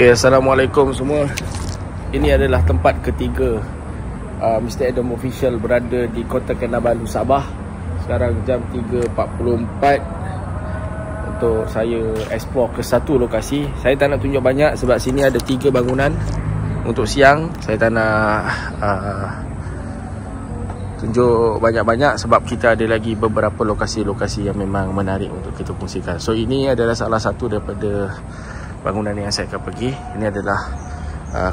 Okay, Assalamualaikum semua. Ini adalah tempat ketiga Mr. Adam Official berada di Kota Kinabalu, Sabah. Sekarang jam 3.44 untuk saya explore ke satu lokasi. Saya tak nak tunjuk banyak sebab sini ada 3 bangunan. Untuk siang saya tak nak tunjuk banyak-banyak sebab kita ada lagi beberapa lokasi-lokasi yang memang menarik untuk kita kongsikan. So ini adalah salah satu daripada bangunan yang saya akan pergi. Ini adalah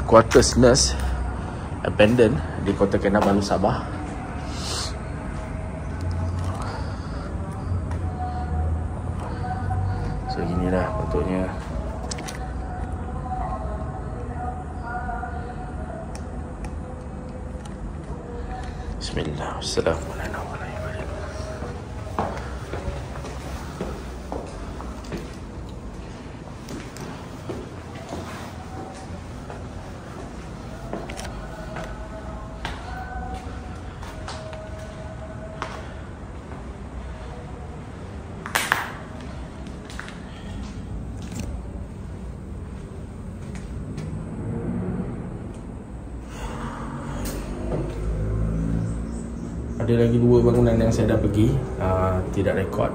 quarters nurse abandoned di Kota Kinabalu, Sabah. So inilah bentuknya. Bismillah. Assalamualaikum. Ada lagi 2 bangunan yang saya dah pergi, tidak rekod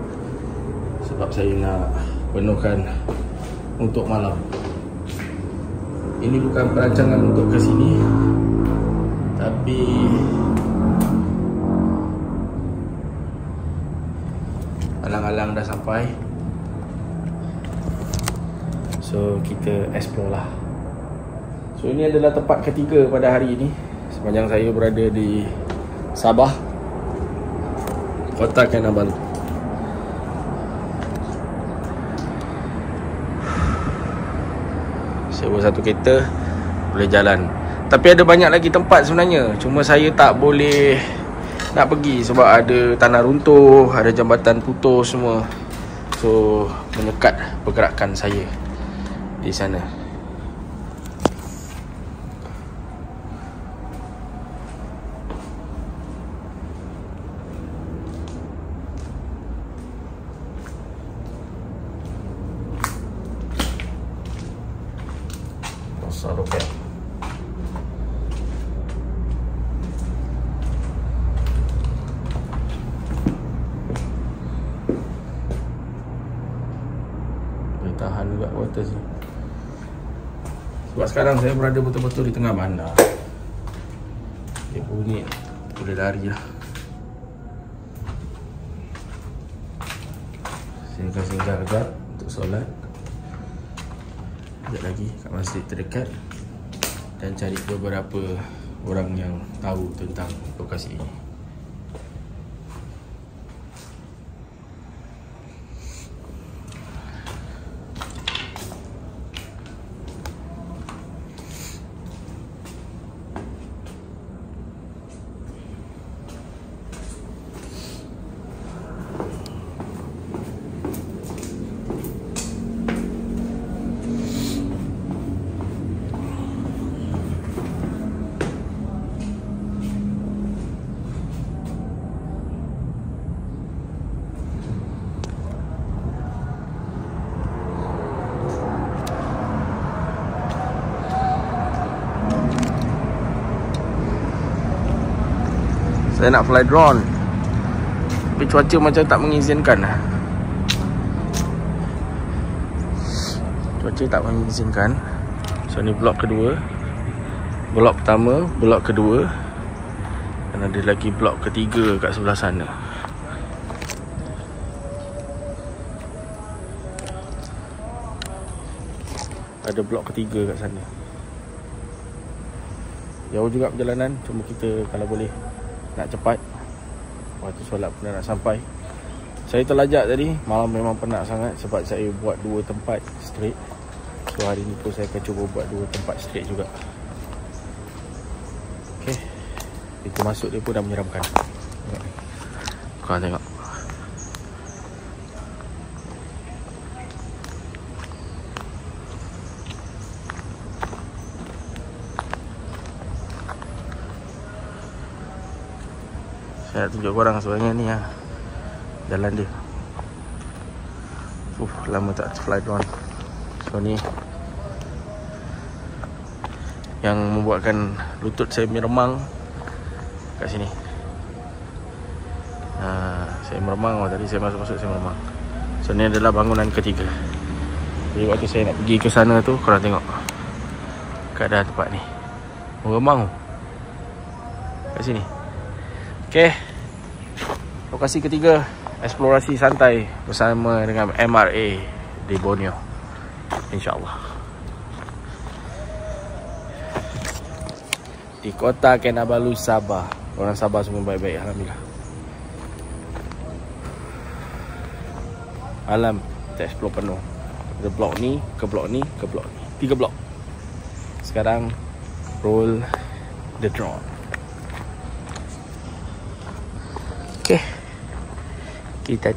sebab saya nak penuhkan untuk malam. Ini bukan perancangan untuk ke sini, tapi alang-alang dah sampai. So kita explore lah. So ini adalah tempat ketiga pada hari ini sepanjang saya berada di Sabah, Kota Kinabalu. Sewa satu kereta boleh jalan. Tapi ada banyak lagi tempat sebenarnya, cuma saya tak boleh nak pergi sebab ada tanah runtuh, ada jambatan putus semua. So menyekat pergerakan saya di sana. Okay. Boleh tahan juga water sini. Sebab sekarang saya berada betul-betul di tengah bandar. Dia bunyi, boleh lari lah. Singgah-singgah kejap untuk solat. Sekejap lagi kat masjid terdekat dan cari beberapa orang yang tahu tentang lokasi ini. Saya nak fly drone, tapi cuaca macam tak mengizinkan. Cuaca tak mengizinkan. So ni blok kedua, blok pertama, blok kedua, dan ada lagi blok ketiga kat sebelah sana. Ada blok ketiga kat sana. Jauh juga perjalanan, cuma kita kalau boleh nak cepat. Waktu solat pun dah nak sampai. Saya terlajak tadi, malam memang penat sangat sebab saya buat 2 tempat straight. So hari ni pun saya akan cuba buat 2 tempat straight juga. Okay, pintu masuk dia pun dah menyeramkan. Korang tengok. Saya nak tunjuk korang sebenarnya ni lah jalan dia. Lama tak fly drone. So ni yang membuatkan lutut saya meremang kat sini. Saya meremang, tadi saya masuk saya meremang. So ni adalah bangunan ketiga. Jadi waktu saya nak pergi ke sana tu, korang tengok keadaan tempat ni meremang kat sini. Okay, lokasi ketiga, eksplorasi santai bersama dengan MRA di Borneo, InsyaAllah, di kota Kinabalu, Sabah. Orang Sabah semua baik-baik, Alhamdulillah. Malam kita explore penuh. Ada blok ni, ke blok ni, ke blok ni. 3 blok. Sekarang roll the drone. Okay, kita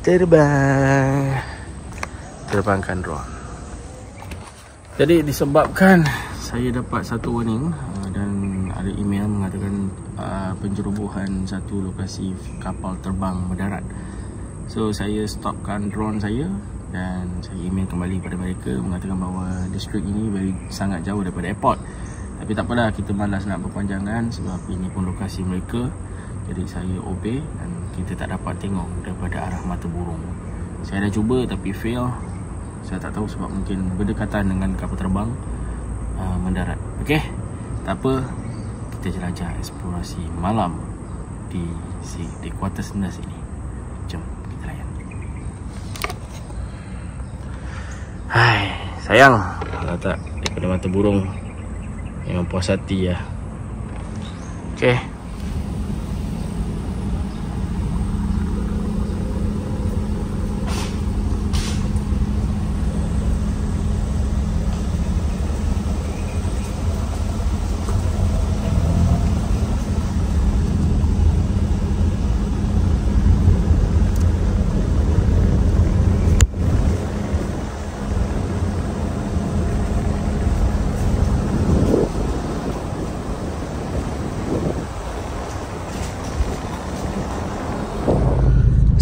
terbangkan drone. Jadi disebabkan saya dapat satu warning dan ada email mengatakan penjerobohan satu lokasi kapal terbang mendarat. So saya stopkan drone saya dan saya email kembali kepada mereka mengatakan bahawa distrik ini sangat jauh daripada airport. Tapi tak apalah, kita malas nak berpanjangan sebab ini pun lokasi mereka. Jadi saya obey dan kita tak dapat tengok daripada arah mata burung. Saya dah cuba tapi fail. Saya tak tahu sebab mungkin berdekatan dengan kapal terbang mendarat. Okey, tak apa, kita jelajah eksplorasi malam di Quarters Nest ini. Jom kita layan. Hai, sayang, kalau tak daripada mata burung memang puas hati ya. Okey,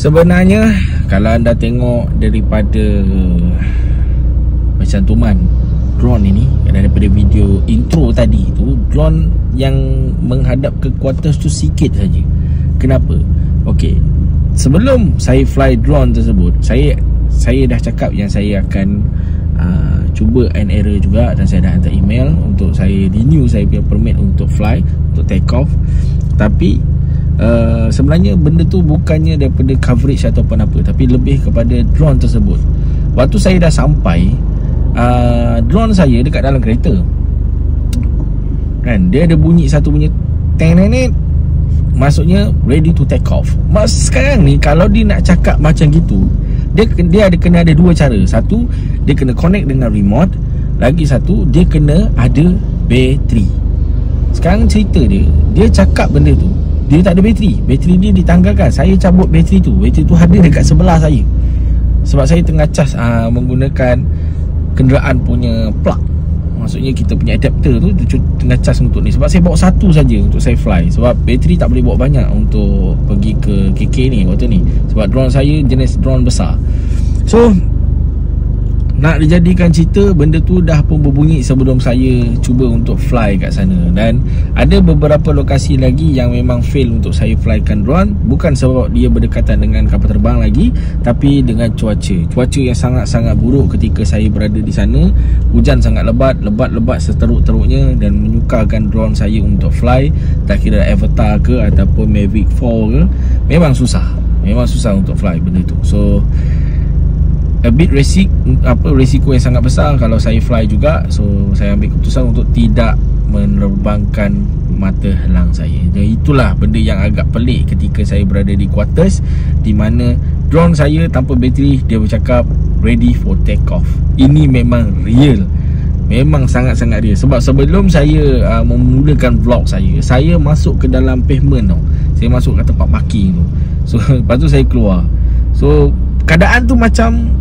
sebenarnya kalau anda tengok daripada pencantuman drone ini, daripada video intro tadi tu, drone yang menghadap ke quarters tu sikit saja. Kenapa? Okey, sebelum saya fly drone tersebut, saya dah cakap yang saya akan cuba and error juga, dan saya dah hantar email untuk saya renew saya punya permit untuk fly, untuk take off. Tapi sebenarnya benda tu bukannya daripada coverage atau apa, tapi lebih kepada drone tersebut. Waktu saya dah sampai, drone saya dekat dalam kereta kan, dia ada bunyi satu bunyi tenenet, maksudnya ready to take off. Sekarang ni kalau dia nak cakap macam gitu, dia ada kena ada dua cara. Satu, dia kena connect dengan remote. Lagi satu, dia kena ada bateri. Sekarang cerita dia cakap benda tu, dia tak ada bateri. Bateri dia ditanggalkan. Saya cabut bateri tu. Bateri tu ada dekat sebelah saya. Sebab saya tengah cas menggunakan kenderaan punya plug. Maksudnya kita punya adapter tu tengah cas untuk ni. Sebab saya bawa satu saja untuk saya fly. Sebab bateri tak boleh bawa banyak untuk pergi ke KK ni waktu ni. Sebab drone saya jenis drone besar. So nak dijadikan cerita, benda tu dah pun berbunyi sebelum saya cuba untuk fly kat sana. Dan ada beberapa lokasi lagi yang memang fail untuk saya flykan drone. Bukan sebab dia berdekatan dengan kapal terbang lagi, tapi dengan cuaca yang sangat-sangat buruk ketika saya berada di sana. Hujan sangat lebat seteruk-teruknya, dan menyukarkan drone saya untuk fly. Tak kira Avatar ke ataupun Mavic 4 ke, memang susah untuk fly benda tu. So a bit risiko yang sangat besar kalau saya fly juga. So saya ambil keputusan untuk tidak menerbangkan mata helang saya. Dan itulah benda yang agak pelik ketika saya berada di quarters, di mana drone saya tanpa bateri, dia bercakap ready for take off. Ini memang real, memang sangat-sangat real. Sebab sebelum saya memulakan vlog saya masuk ke dalam pavement tau. Saya masuk ke tempat parking tu. So lepas tu saya keluar. So keadaan tu macam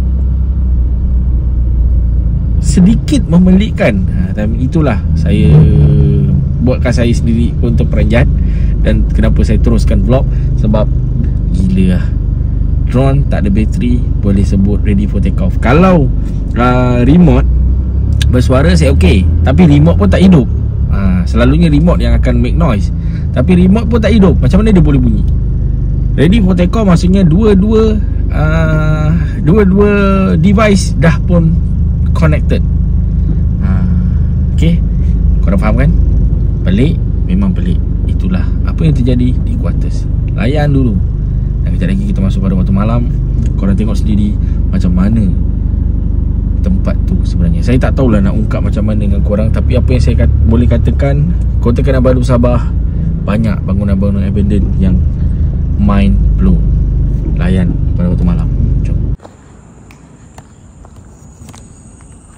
sedikit memelikkan. Dan itulah saya buatkan saya sendiri pun terperanjat. Dan kenapa saya teruskan vlog, sebab gila lah, drone tak ada bateri boleh sebut ready for take off. Kalau remote bersuara saya okey, tapi remote pun tak hidup. Selalunya remote yang akan make noise, tapi remote pun tak hidup. Macam mana dia boleh bunyi? Ready for take off maksudnya dua-dua device dah pun connected. Okay, korang faham kan? Pelik, memang pelik. Itulah apa yang terjadi di Quarters. Layan dulu. Dan kejap lagi kita masuk pada waktu malam. Korang tengok sendiri macam mana tempat tu sebenarnya. Saya tak tahulah nak ungkap macam mana dengan korang, tapi apa yang saya boleh katakan, Kota Kinabalu Sabah banyak bangunan-bangunan abandoned yang mind blow. Layan pada waktu malam. Jom.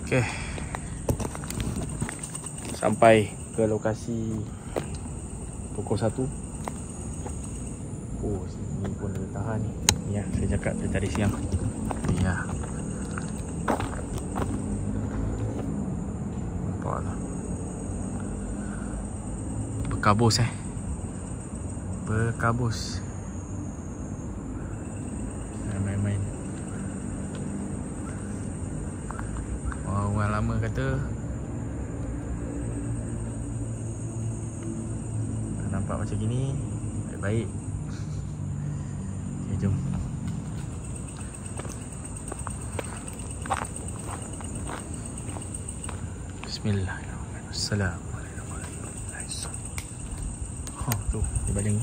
Okay, sampai ke lokasi pukul 1. Oh, sini pun ada tahan ni. Ya, saya cakap tadi siang. Ya, nampaklah berkabus berkabus. Main-main. Orang lama kata nampak macam gini baik-baik. Okay, jom. Bismillahirrahmanirrahim. Assalamualaikum. Tu di baling.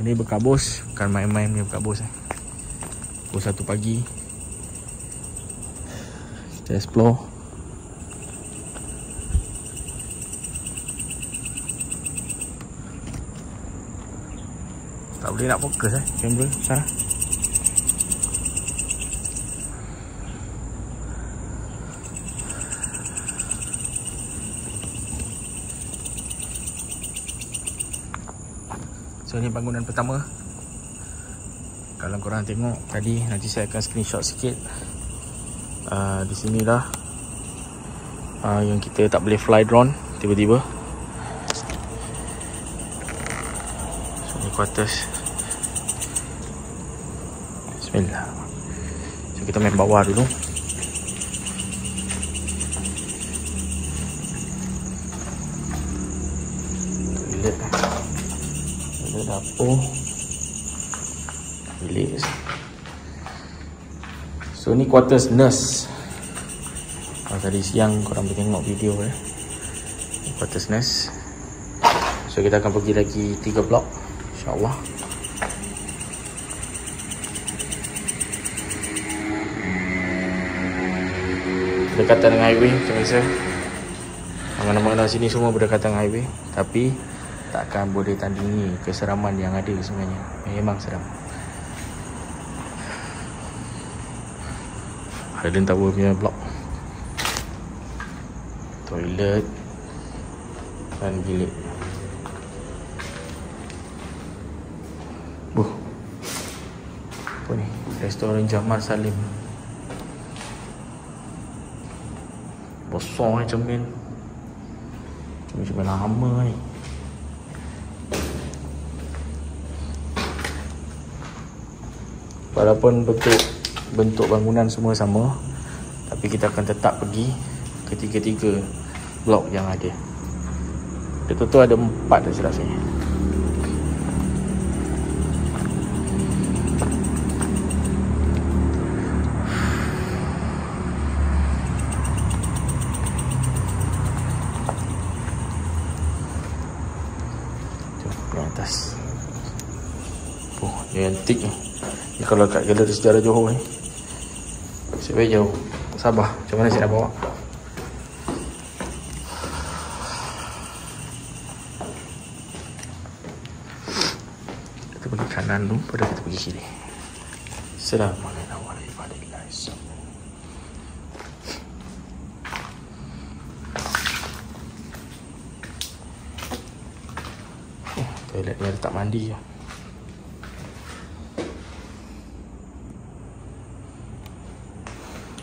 Ini berkabus, bukan main-main punya berkabus. Pukul 1 pagi kita explore. Tak boleh nak fokus kamera Sarah. So ni bangunan pertama. Kalau korang tengok tadi, nanti saya akan screenshot sikit. Di sini dah yang kita tak boleh fly drone tiba-tiba. So ni Quarters. Bismillah. So kita main bawah dulu. Toilet. Ada dapur. Bilik. So ni Quarters nurse. Tadi siang korang boleh tengok video Quarters nurse. So kita akan pergi lagi 3 blok, InsyaAllah. Berdekatan dengan highway macam biasa. Bangunan-bangunan sini semua berdekatan dengan highway, tapi takkan boleh tandingi keseraman yang ada sebenarnya. Memang seram. Highland Tower punya blok, toilet dan bilik. Apa ni? Restoran Jamal Salim. Besar cermin. Cermin lama ni. Walaupun bentuk bangunan semua sama, tapi kita akan tetap pergi ke tiga-tiga blok yang ada. Betul-betul ada 4 dah rasanya. Jom ke atas. Oh, dia antik ni. Ni kalau kat galeri sejarah Johor ni, saya baik jauh Sabah. Macam mana saya nak bawa? Kita pergi kanan dulu, pada kita pergi kiri. Assalamualaikum warahmatullahi wabarakatuh. Toilet ni ada tak mandi je.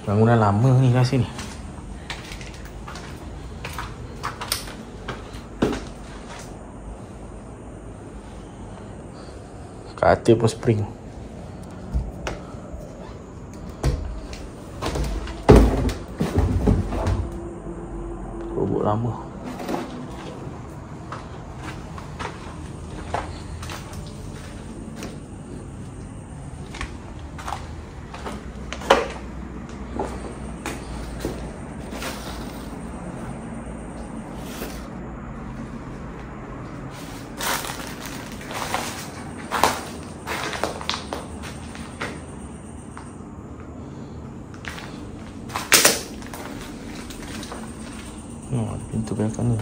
Bangunan lama ni kat sini. Katil pun spring. lama. Pintu belakang ni.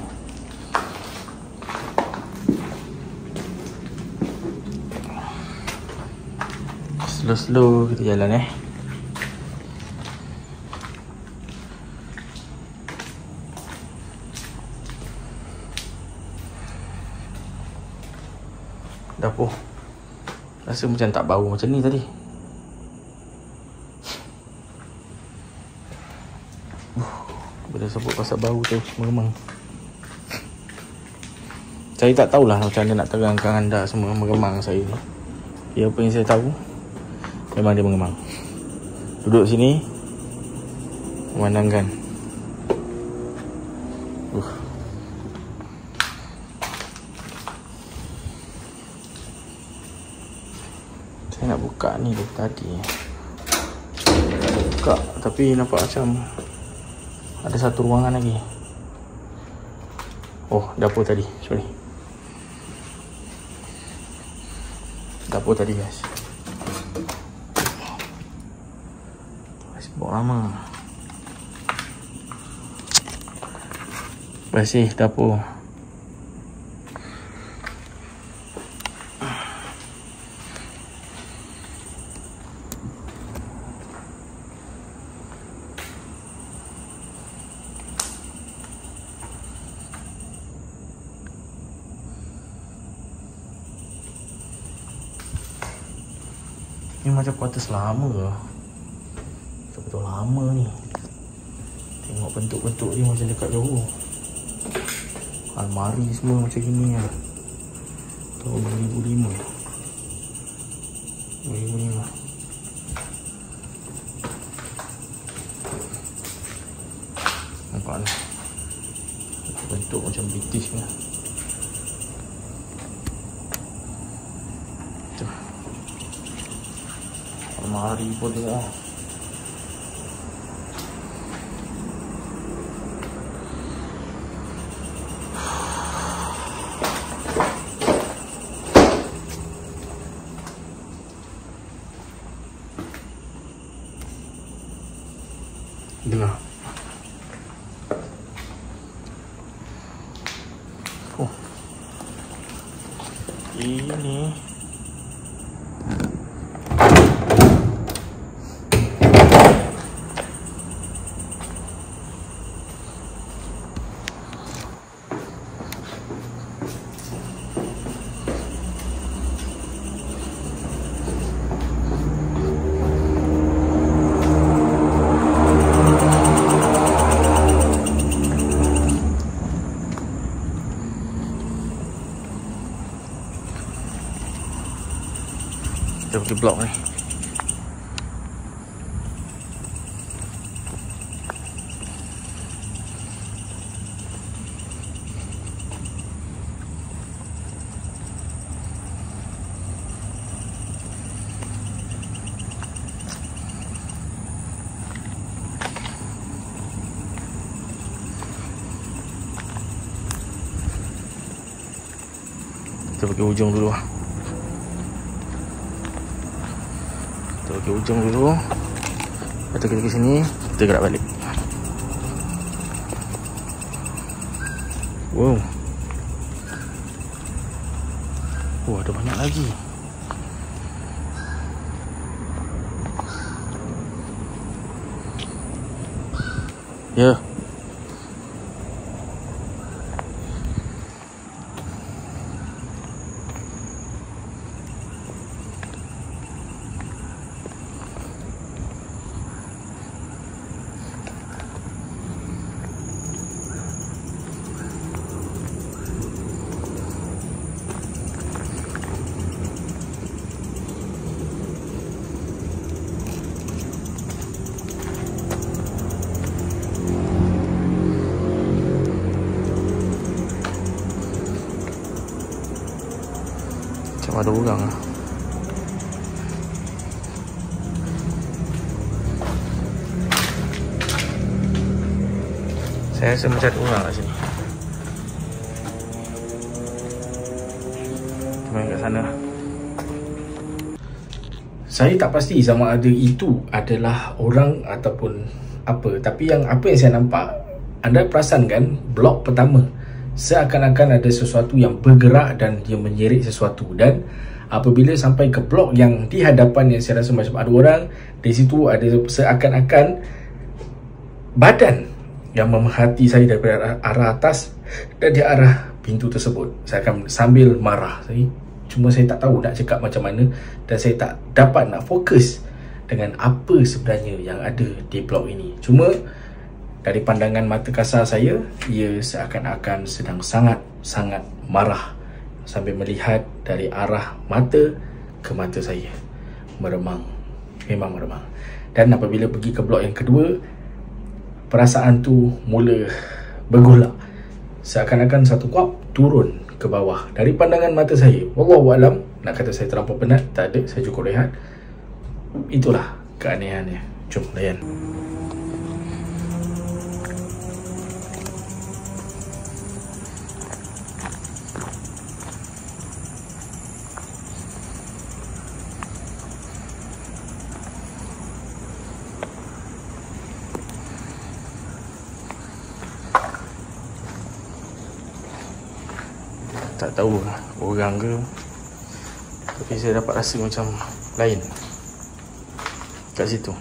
Slow-slow kita jalan Dapur rasa macam tak bau macam ni tadi. Bila sebut pasal bau tu memang saya tak tahulah macam mana nak terangkan anda semua meremang saya ni. Ya, apa yang saya tahu memang dia mengemang. Duduk sini memandangkan. Saya nak buka ni dari tadi. Buka tapi nampak macam ada satu ruangan lagi. Oh, dapur tadi. Sorry. Dapur tadi, guys. Sebab lama. Bersih dapur. Ni macam kuartus lama ke? Betul-betul lama ni. Tengok bentuk-bentuk dia macam dekat jauh. Almari semua macam gini lah. Tahun 2005. 2005. Nampak ni. Bentuk macam British ni. Almari pun tengok. Dengar. Oh. Ini kita pergi blok ni. Kita pergi ujung dulu. Kita pergi ujung dulu. Lepas tu kita pergi sini, kita gerak balik. Wow. Oh, ada banyak lagi. Ya. Macam ada orang lah. Saya rasa macam ada orang kat sini. Kita main kat sana. Saya tak pasti sama ada itu adalah orang ataupun apa. Tapi apa yang saya nampak, anda perasan kan, blok pertama seakan-akan ada sesuatu yang bergerak dan dia menyerit sesuatu. Dan apabila sampai ke blok yang di hadapan, yang saya rasa macam ada orang, di situ ada seakan-akan badan yang memerhati saya daripada arah atas dan di arah pintu tersebut. Saya akan sambil marah. Cuma saya tak tahu nak cakap macam mana, dan saya tak dapat nak fokus dengan apa sebenarnya yang ada di blok ini. Cuma dari pandangan mata kasar saya, ia seakan-akan sedang sangat-sangat marah sambil melihat dari arah mata ke mata saya. Meremang. Memang meremang. Dan apabila pergi ke blok yang kedua, perasaan tu mula bergolak. Seakan-akan satu kuap turun ke bawah dari pandangan mata saya. Wallahualam, nak kata saya terlampau penat, tak ada, saya cukup rehat. Itulah keanehannya. Jom layan. Tak tahu orang ke, tapi saya dapat rasa macam lain kat situ.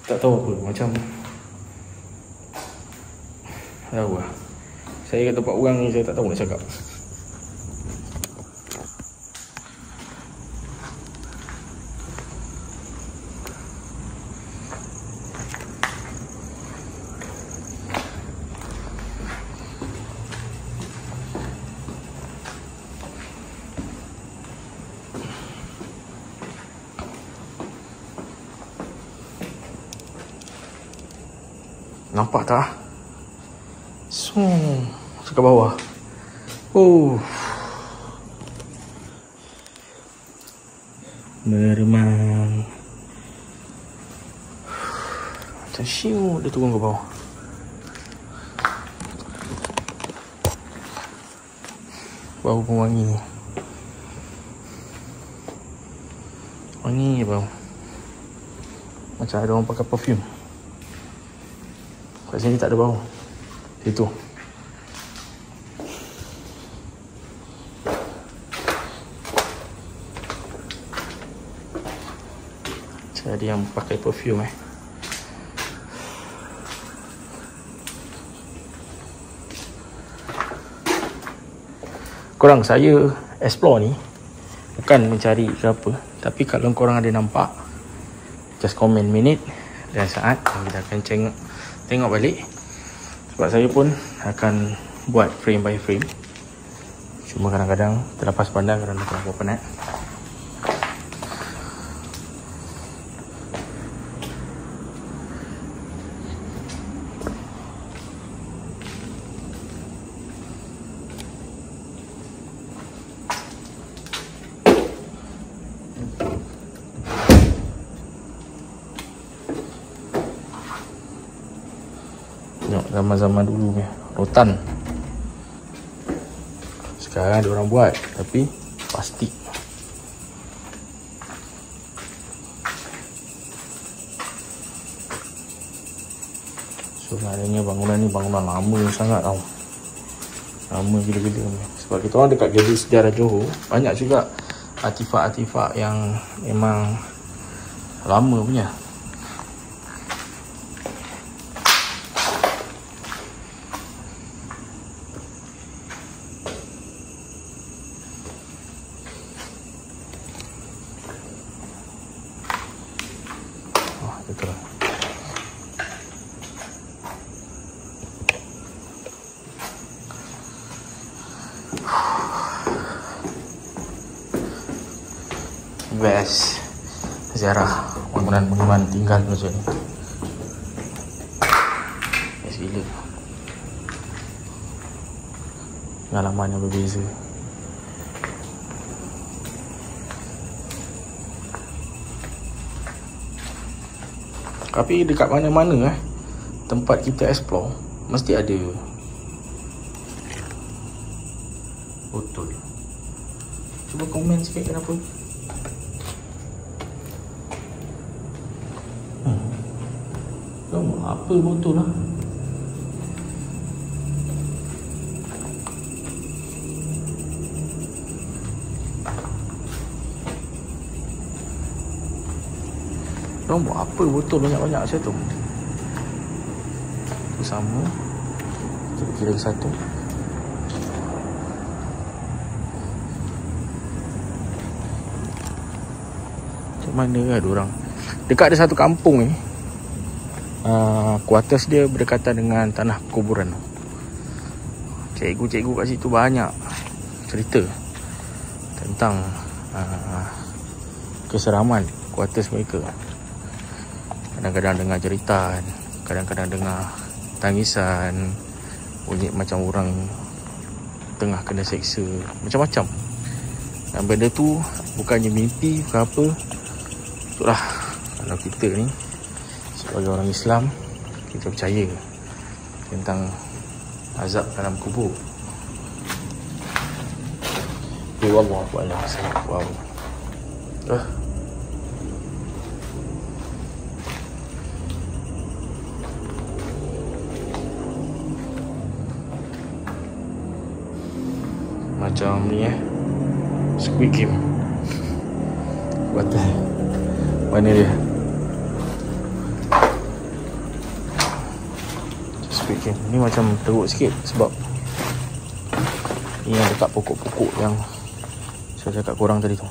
Tak tahu apa, macam tak tahu lah. Saya kat tempat orang ni, saya tak tahu nak cakap. Nampak tak? Ke bawah. Meremang. Macam syiu dia turun ke bawah. Bau pun wangi ni. Wangi bau. Macam ada orang pakai perfume. Kat sini tak ada bau. Situ. Jadi yang pakai perfume Korang, saya explore ni bukan mencari ke apa, tapi kalau korang ada nampak, just komen minit dan saat, kita akan tengok balik. Sebab saya pun akan buat frame by frame. Cuma kadang-kadang terlepas pandang kerana terlalu penat. Zaman-zaman dulu punya rotan. Sekarang ada orang buat, tapi plastik. Sebenarnya bangunan ni bangunan lama sangat tau. Lama gila-gila. Sebab kita orang dekat Galeri Sejarah Johor, banyak juga artifak-artifak yang memang lama punya. Best ziarah bangunan-bangunan tinggal macam ni. Best gila. pengalaman yang berbeza. Tapi dekat mana-mana tempat kita explore mesti ada botol. Cuba komen sikit kenapa. Apa botol lah. Diorang buat apa botol banyak-banyak macam tu? Itu sama. Kita kira lagi satu. Macam mana lah diorang? Dekat ada satu kampung ni, quarters dia berdekatan dengan tanah kuburan. Cikgu-cikgu kat situ banyak cerita tentang keseraman quarters mereka. Kadang-kadang dengar jeritan, kadang-kadang dengar tangisan, bunyi macam orang tengah kena seksa, macam-macam. Dan benda tu bukannya mimpi ke apa. Itulah, kalau kita ni sebagai orang Islam, kita percaya tentang azab dalam kubur. Wallahu a'lam. Wow. Macam ni Squid Game. Mana dia? Squid Game ni macam teruk sikit sebab ni yang dekat pokok-pokok yang saya cakap korang tadi tu.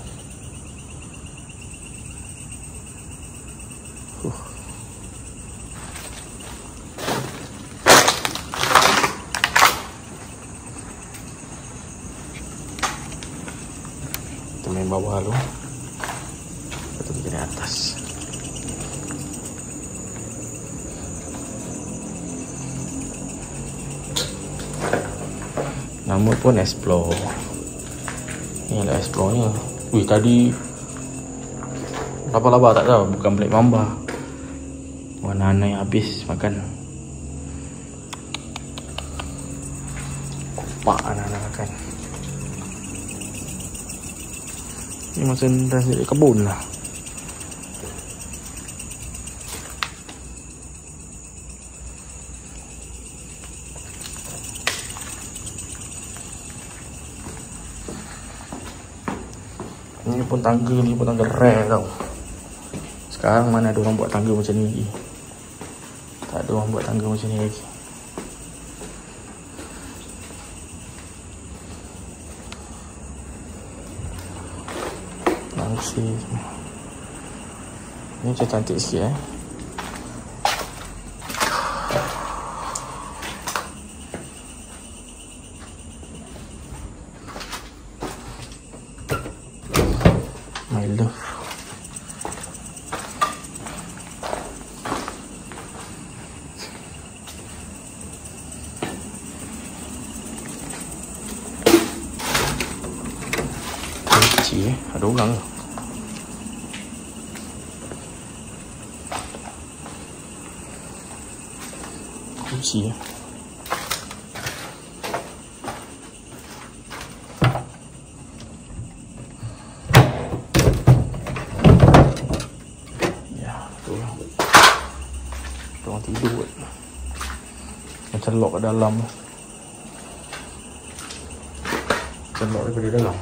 Kita main bawah dulu, lepas tu kita naik atas. Nama pun explore. Ni lah explore nya. Wih, tadi laba-laba tak tahu, bukan black mamba. Warna anai habis makan. Kopak anak-anak makan. Ni macam dah jadi kebun lah. Ni pun tangga rare tau. Sekarang mana ada orang buat tangga macam ni lagi. Tak ada orang buat tangga macam ni lagi. Langsir. Ni macam cantik sikit My love. Kecil ada orang ke? Kunci orang tidur macam lock kat dalam, macam lock daripada dalam.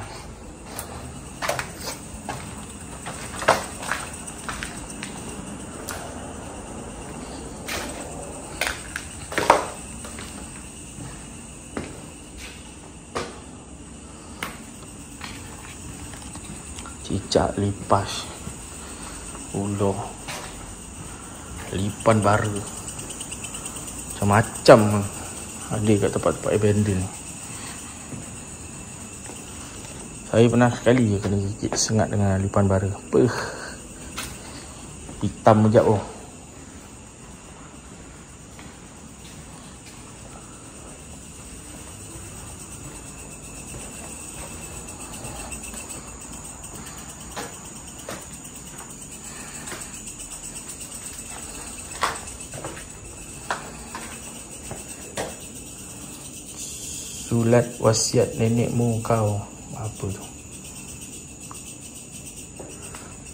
Cicak lipas, ular, lipan bara, macam-macam ada kat tempat-tempat abandon ni. Saya pernah sekali je kena gigit sengat dengan lipan bara. Hitam sekejap oh. Sulat wasiat nenekmu kau. Apa tu?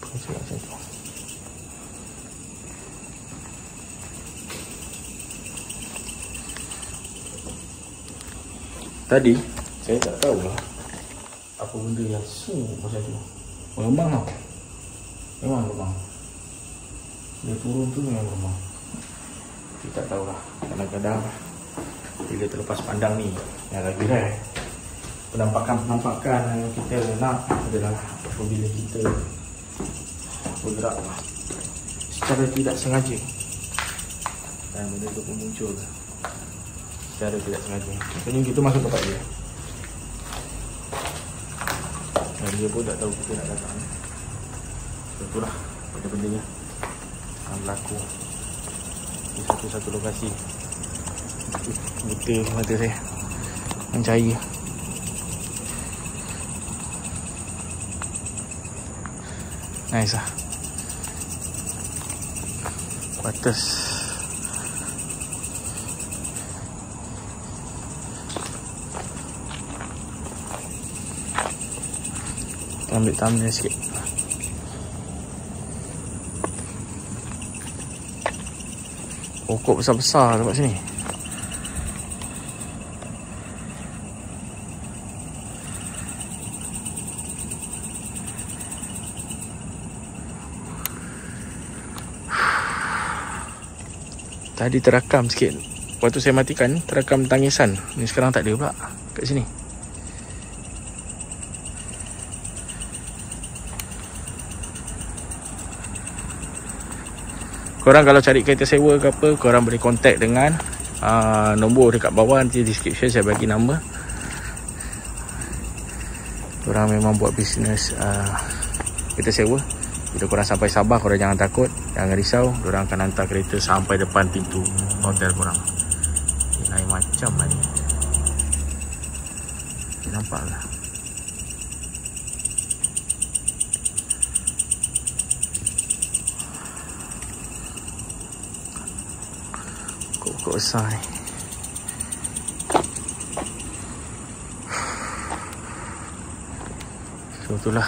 Apa cakap macam tu? Tadi saya tak tahulah apa benda yang macam tu. Memang tau. Memang memang. Dia turun tu memang memang. Kita tak tahulah. Kadang-kadang bila terlepas pandang ni, yang lagi penampakan yang kita nak adalah apabila kita bergerak secara tidak sengaja, dan benda tu pun muncul secara tidak sengaja. Contohnya kita masuk tempat dia, dan dia pun tak tahu kita nak datang. Itulah benda-bendanya yang berlaku di satu-satu lokasi. Buta mata saya mencahaya. Nice lah. Quarters. Ambil thumbnail sikit. Pokok besar-besar dekat sini. Tadi terakam sikit. Waktu saya matikan terakam tangisan. Ni sekarang tak ada pula kat sini. Korang kalau cari kereta sewa ke apa, korang boleh contact dengan nombor dekat bawah, nanti description saya bagi nama. Korang memang buat bisnes kereta sewa. Bila korang sampai Sabah, korang jangan takut, jangan risau. Korang akan hantar kereta sampai depan pintu hotel korang. Lain macam lah ni. Nampak lah. Pokok besar ni. So itulah,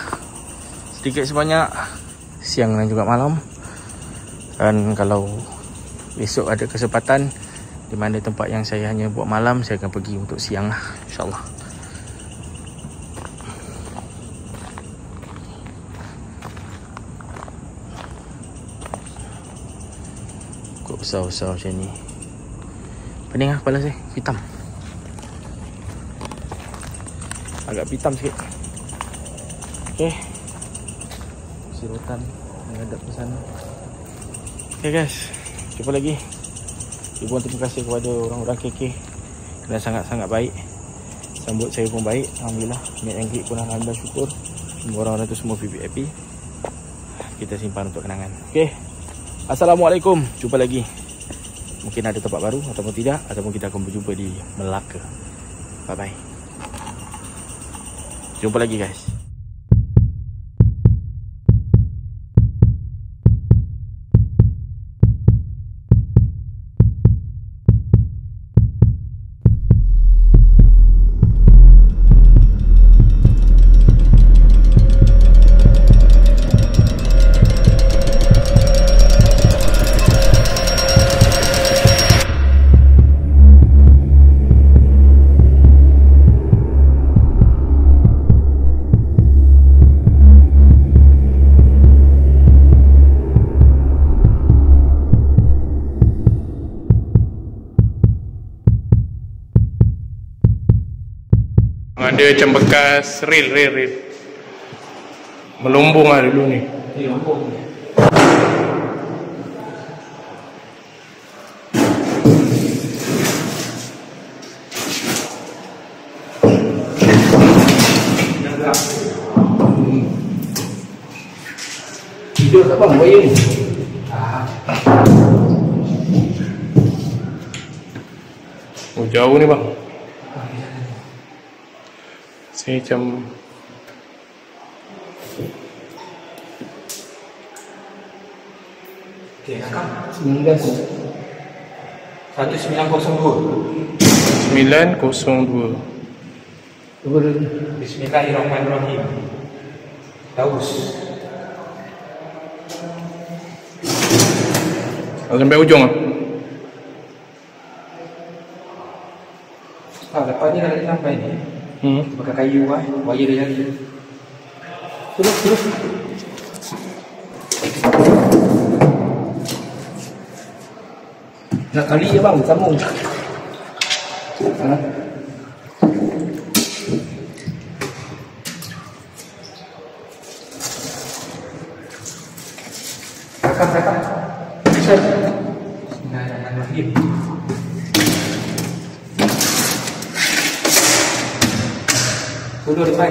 sedikit sebanyak siang dan juga malam. Dan kalau besok ada kesempatan di mana tempat yang saya hanya buat malam, saya akan pergi untuk siang lah, InsyaAllah. Kok besar-besar macam ni. Pening lah kepala saya, hitam. Agak hitam sikit. Okay, sirotan menghadap ke sana. Okay guys, jumpa lagi. Ribuan terima kasih kepada orang-orang KK kerana sangat-sangat baik. Sambut saya pun baik, Alhamdulillah. Niat yang baik pun Alhamdulillah, syukur. Semua orang-orang tu semua VIP. Kita simpan untuk kenangan. Okay, Assalamualaikum. Jumpa lagi. Mungkin ada tempat baru ataupun tidak, ataupun kita akan berjumpa di Melaka. Bye bye. Jumpa lagi guys. Ada macam bekas rel. Melombong lah dulu ni. Melombong ni. Tidur tak bang, buaya ni? Oh, jauh ni bang. Saya macam okay, 1902. Bismillahirrahmanirrahim. Taus. Sampai ujung lah. Lepas ni kalau kita sampai ni, pakai kayu lah, wire dia jadi. Terus. Nak kali je bang, sambung. Rakam. Bismillahirrahmanirrahim. Dulu depan.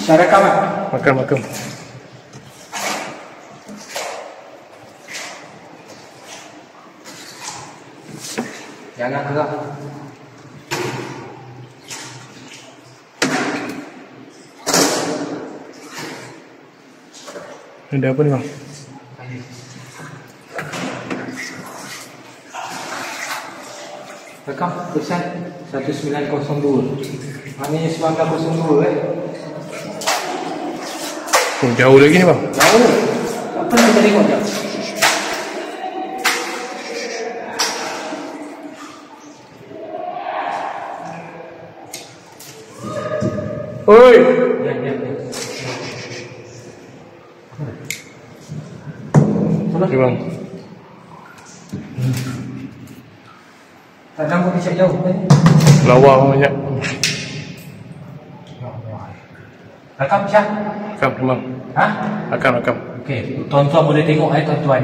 Syarakat Makan. jangan gerak. Ada apa ni bang? Rekam tulisan 1902. Maknanya 1902 Oh, jauh lagi ni bang. Jauh. Apa nak kita tengok jap? Oi. Ya. Okay bang. Tak nampak siap jauh kan? Lawa banyak. Rekam Syah. Rakam bang. Ha? Rakam. Okey, tuan-tuan boleh tengok tuan-tuan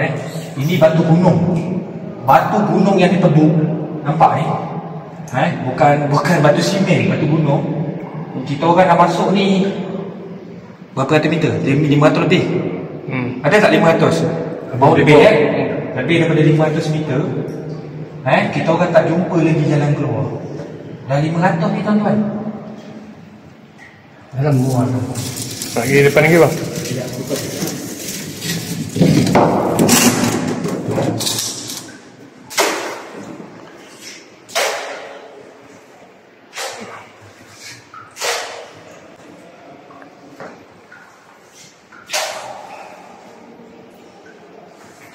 Ini batu gunung. Batu gunung yang ditebuk. Nampak ni? Bukan batu simen, batu gunung. Kita orang dah masuk ni berapa ratus meter? 500 lebih. Ada tak 500? Bau lebih lebih daripada 500 meter. Kita orang tak jumpa lagi jalan keluar. Dah 500 ni tuan-tuan. Dalam muar tu. Lagi depan lagi bang.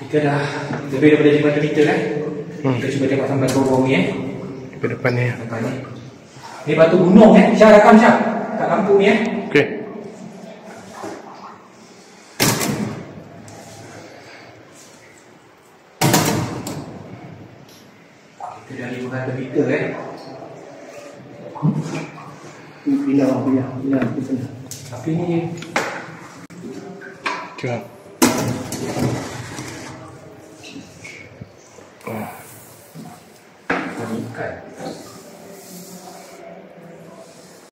Kita dah lebih daripada 500 meter Kita cuba tengok sampai ke bawah ni Ke depan ni. Ni batu gunung Syah, rakam Syah kat lampu ni Okey. Kita dah 500 meter Bila tapi ni Cuba. meningkat.